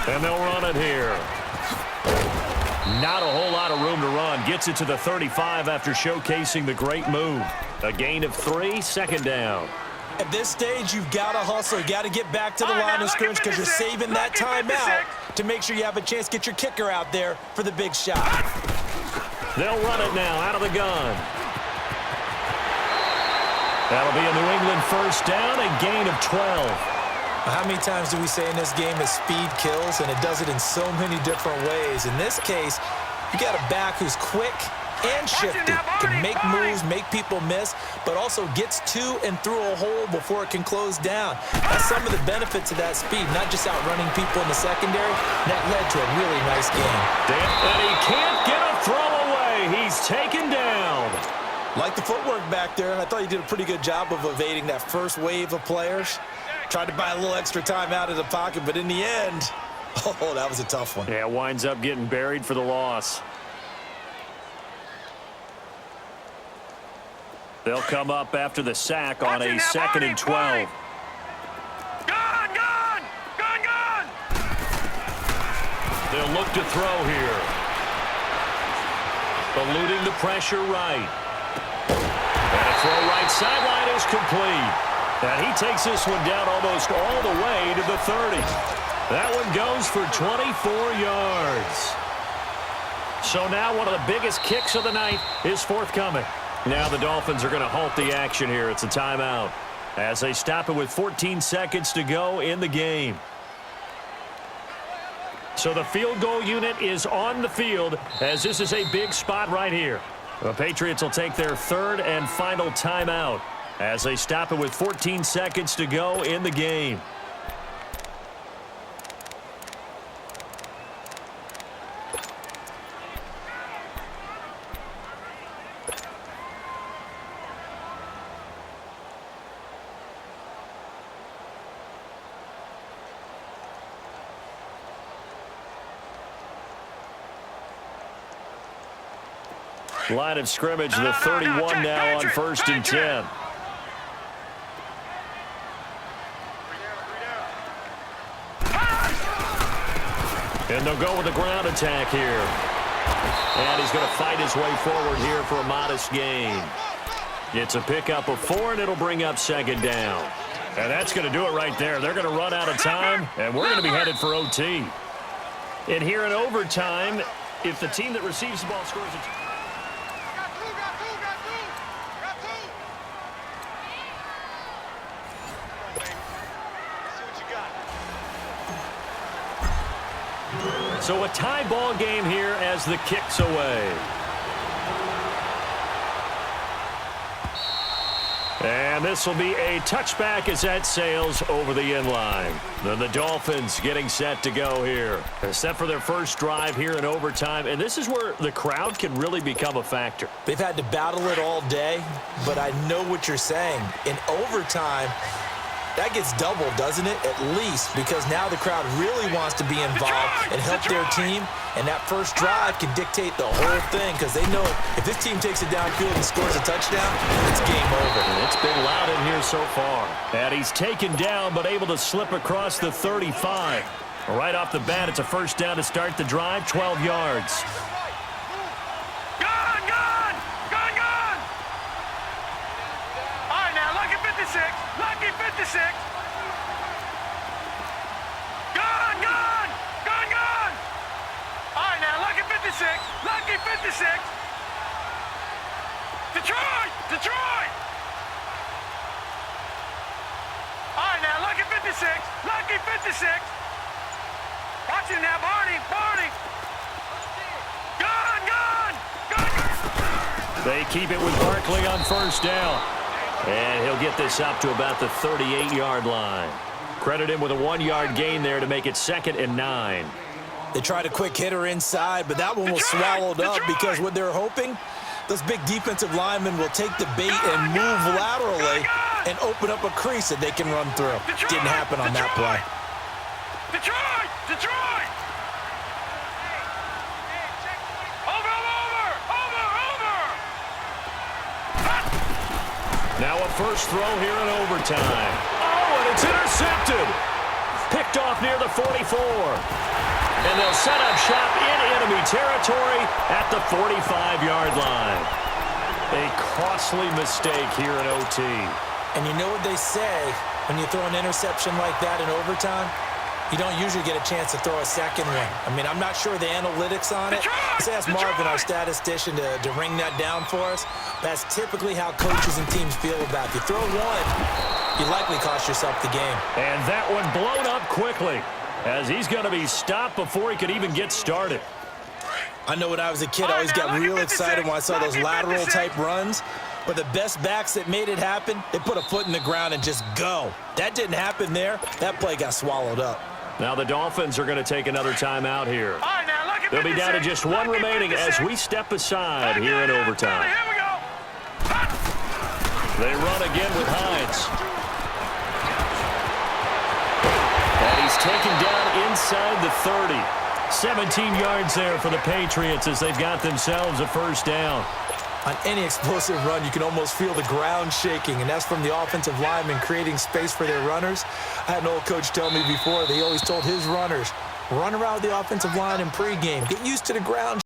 And they'll run it here. Not a whole lot of room to run. Gets it to the 35 after showcasing the great move. A gain of 3, 2nd down. At this stage, you've got to hustle. You got to get back to the line of scrimmage because you're saving that timeout to make sure you have a chance to get your kicker out there for the big shot. They'll run it now out of the gun. That'll be a New England 1st down, a gain of 12. How many times do we say in this game that speed kills, and it does it in so many different ways? In this case, you got a back who's quick and shifty, can make moves, make people miss, but also gets to and through a hole before it can close down. That's some of the benefits of that speed, not just outrunning people in the secondary. That led to a really nice game. And he can't get a throw away. He's taken down. Like the footwork back there. I thought he did a pretty good job of evading that first wave of players. Tried to buy a little extra time out of the pocket, but in the end, oh, that was a tough one. Yeah, winds up getting buried for the loss. They'll come up after the sack on a 2nd and 12. Gun! They'll look to throw here. Eluding the pressure right. And a throw right sideline is complete. And he takes this one down almost all the way to the 30. That one goes for 24 yards. So now one of the biggest kicks of the night is forthcoming. Now the Dolphins are going to halt the action here. It's a timeout as they stop it with 14 seconds to go in the game. So the field goal unit is on the field as this is a big spot right here. The Patriots will take their 3rd and final timeout as they stop it with 14 seconds to go in the game. Line of scrimmage, the 31 now on 1st and 10. And they'll go with the ground attack here. And he's going to fight his way forward here for a modest gain. It's a pickup of 4, and it'll bring up 2nd down. And that's going to do it right there. They're going to run out of time, and we're going to be headed for OT. And here in overtime, if the team that receives the ball scores a... So a tie ball game here as the kick's away. And this will be a touchback as that sails over the end line. Then the Dolphins getting set to go here. They're set for their first drive here in overtime, and this is where the crowd can really become a factor. They've had to battle it all day, but I know what you're saying. In overtime, that gets doubled, doesn't it? At least, because now the crowd really wants to be involved and help their team, and that first drive can dictate the whole thing because they know if this team takes it downfield and scores a touchdown, it's game over. And it's been loud in here so far. And he's taken down but able to slip across the 35. Right off the bat, it's a 1st down to start the drive, 12 yards. All right, now, lucky 56. Lucky 56. Gun! All right, now, lucky 56. Lucky 56. Detroit! All right, now, lucky 56. Lucky 56. Watch it now, Barney. Gun! They keep it with Barkley on 1st down. And he'll get this up to about the 38-yard line. Credit him with a 1-yard gain there to make it 2nd and 9. They tried a quick hitter inside, but that one was swallowed up because what they're hoping, those big defensive linemen will take the bait and move laterally and open up a crease that they can run through. Didn't happen on that play. Detroit! Now a first throw here in overtime. Oh, and it's intercepted. Picked off near the 44. And they'll set up shop in enemy territory at the 45-yard line. A costly mistake here in OT. And you know what they say when you throw an interception like that in overtime? You don't usually get a chance to throw a second one. I mean, I'm not sure the analytics on it. Let's ask Marvin, our statistician, to ring that down for us. That's typically how coaches and teams feel about it. If you throw one, you likely cost yourself the game. And that one blown up quickly as he's going to be stopped before he could even get started. I know when I was a kid, I always got real excited when I saw those lateral-type runs. But the best backs that made it happen, they put a foot in the ground and just go. That didn't happen there. That play got swallowed up. Now the Dolphins are going to take another timeout here. They'll be down to just 1 remaining as we step aside here in overtime. Here we go. They run again with Hines. And he's taken down inside the 30. 17 yards there for the Patriots as they've got themselves a first down. On any explosive run, you can almost feel the ground shaking, and that's from the offensive linemen creating space for their runners. I had an old coach tell me before, he always told his runners, run around the offensive line in pregame. Get used to the ground